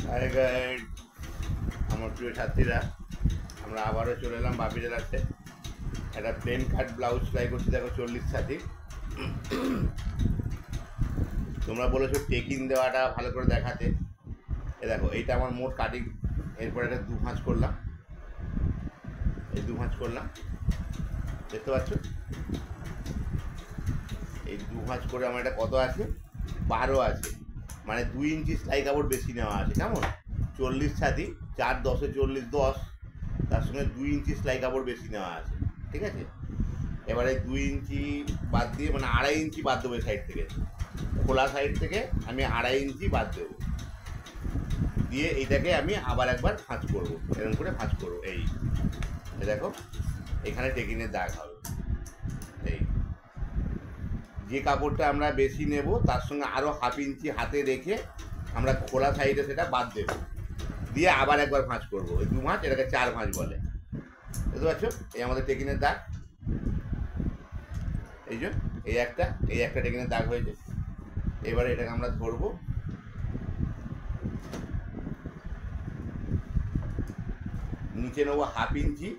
High guide, আমার প্রিয় ছাত্রীরা, আমরা আবারও চলে এলাম বাপিদের রাখতে। একটা প্লেন কাট ব্লাউজ সেলাই করছি, দেখো 40 ছাতি। তোমরা বলেছো টেকিং দেওয়াটা ভালো করে দেখাতে। এ দেখো, এইটা আমার মোট কাটিং। এরপর এটা 2 ভাঁজ করলাম, এই 2 ভাঁজ করলাম, দেখতে পাচ্ছ? এই 2 ভাঁজ করে আমার এটা কত আছে? 12 আছে, মানে 2 ইঞ্চি সেলাই কাপড় বেশি নেওয়া আছে। কেমন? 40 ছাতি, 4 10 40, 10, তার সঙ্গে 2 ইঞ্চি সেলাই কাপড় বেশি নেওয়া আছে। ঠিক আছে, এবারে 2 ইঞ্চি বাদ দিয়ে, মানে 2.5 ইঞ্চি বাদ দেবো সাইড থেকে, খোলা সাইড থেকে আমি 2.5 ইঞ্চি বাদ দেবো, দিয়ে এইটাকে আমি আবার একবার ভাঁজ করবো, এরকম করে ভাঁজ করবো। এই দেখো, এখানে টেকিনের দাগ হবে। এই যে কাপড়টা আমরা বেশি নেব তার সঙ্গে আরও 1/2 ইঞ্চি হাতে রেখে আমরা খোলা সাইডে সেটা বাদ দেবো, দিয়ে আবার একবার ভাঁজ করবো। ওই 2 ভাঁজ, এটাকে 4 ভাঁজ বলে। বুঝতে পারছো? এই আমাদের টেকিনের দাগ। এই যে এই একটা টেকিনের দাগ হয়েছে। এবারে এটাকে আমরা ধরবো, নিচে নেবো 1/2 ইঞ্চি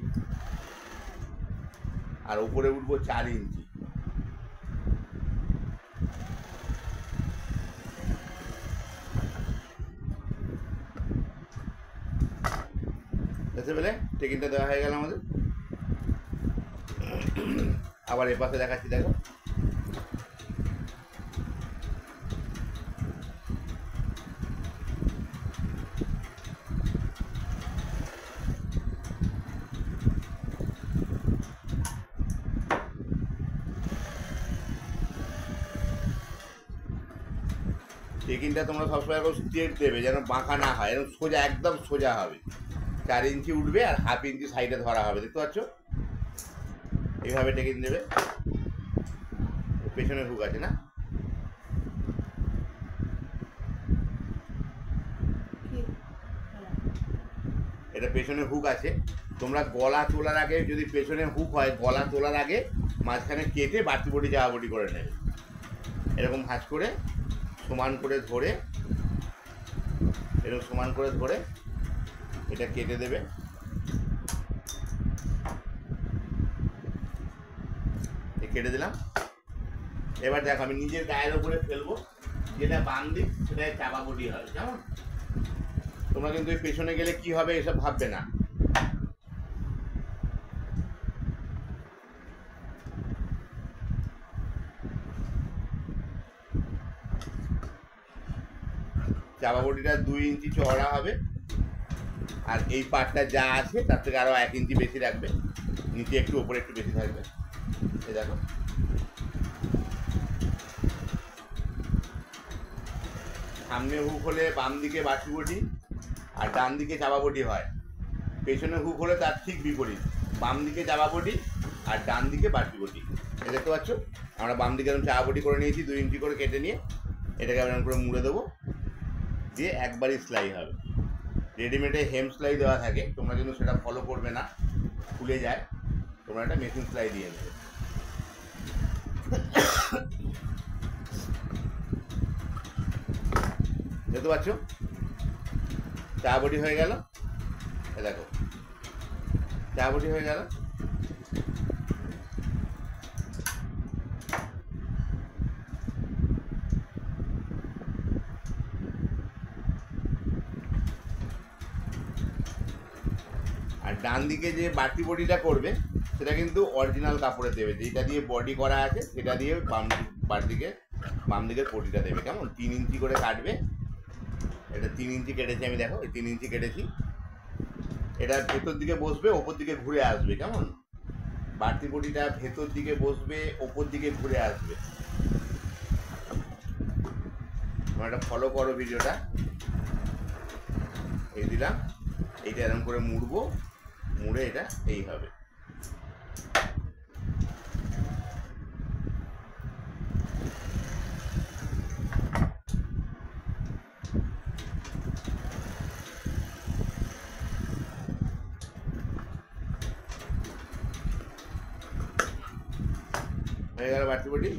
আর উপরে উঠবো 4 ইঞ্চি। বুঝতে পেলে? টেকিনটা দেওয়া হয়ে গেল আমাদের। আবার এ পাশে দেখাচ্ছি, দেখো। টেকিনটা তোমরা সবসময় এরকম স্ট্রেট দেবে, যেন বাঁকা না হয়, এরকম সোজা, একদম সোজা হবে। 4 ইঞ্চি উঠবে আর 1/2 ইঞ্চি সাইডে ধরা হবে, দেখতে পাচ্ছ? এইভাবে টেকিন দেবে। পেছনে হুক আছে না? এটা পেছনে হুক আছে। তোমরা গলা তোলার আগে, যদি পেছনে হুক হয়, গলা তোলার আগে মাঝখানে কেটে বাড়তি বটি জামা বটি করে নেবে। এরকম ভাঁজ করে সমান করে ধরে, এরকম সমান করে ধরে এটা কেটে দেবে। কেটে দিলাম। এবার দেখো, আমি নিজের গায়ের উপরে ফেলবো, যেটা বাম দিক সেটাই চাপা বটি হবে। কেমন? তোমরা কিন্তু এই পেছনে গেলে কি হবে এসব ভাববে না। চাপা বটিটা 2 ইঞ্চি চওড়া হবে, আর এই পাটটা যা আছে তার থেকে আরো 1 ইঞ্চি বেশি রাখবে, নিচে একটু উপরে একটু বেশি থাকবে। এই দেখো, সামনে হুক হলে বাম দিকে বাড়তি বটি আর ডান দিকে চাপা বটি হয়। পেছনে হুক হলে তার ঠিক বিপরীত, বাম দিকে চাপা বটি আর ডান দিকে বাড়তি বটি। এই দেখতে পাচ্ছ, আমরা বাম দিকে এরকম চাপা বটি করে নিয়েছি, 2 ইঞ্চি করে কেটে নিয়ে এটাকে এরকম করে মুড়ে দেবো, দিয়ে একবারই সেলাই হবে। রেডিমেডে হেম সেলাই দেওয়া থাকে, তোমরা কিন্তু সেটা ফলো করবে না, খুলে যায়। তোমরা একটা মেশিন সেলাই দিয়ে নেবে। দেখতে পাচ্ছ, চা বটি হয়ে গেল। দেখো, চা বটি হয়ে গেল। আর ডান দিকে যে বাড়তি বডিটা করবে সেটা কিন্তু অরিজিনাল কাপড়ে দেবে, যেটা দিয়ে বডি করা আছে সেটা দিয়ে বাম দিকের পটিটা দেবে। কেমন? 3 ইঞ্চি করে কাটবে। এটা 3 ইঞ্চি কেটেছি আমি, দেখো এই 3 ইঞ্চি কেটেছি। এটা ভেতর দিকে বসবে, ওপর দিকে ঘুরে আসবে। কেমন? বাড়তি বডিটা ভেতর দিকে বসবে, ওপর দিকে ঘুরে আসবে। তোমরা এটা ফলো করো ভিডিওটা। এই দিলাম, এইটা এরকম করে মুড়বো, মুড়ে এটা এই হবে। হয়ে গেল বাড়তি বটি।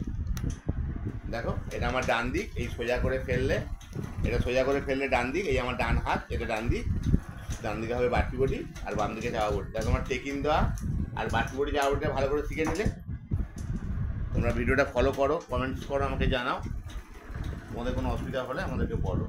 দেখো, এটা আমার ডান দিক, এই সোজা করে ফেললে এটা সোজা করে ফেললে ডান দিক, এই আমার ডান হাত, এটা ডান দিক, ডান দিকে হবে বাটি বটি আর বাম দিকে চাওয়া বটি। তাহলে তোমার টেকিং দেওয়া আর বাটি বটি চাওয়া বটিটা ভালো করে শিখে নিলে। তোমরা ভিডিওটা ফলো করো, কমেন্টস করো, আমাকে জানাও, তোমাদের কোনো অসুবিধা হলে আমাদেরকে বলো।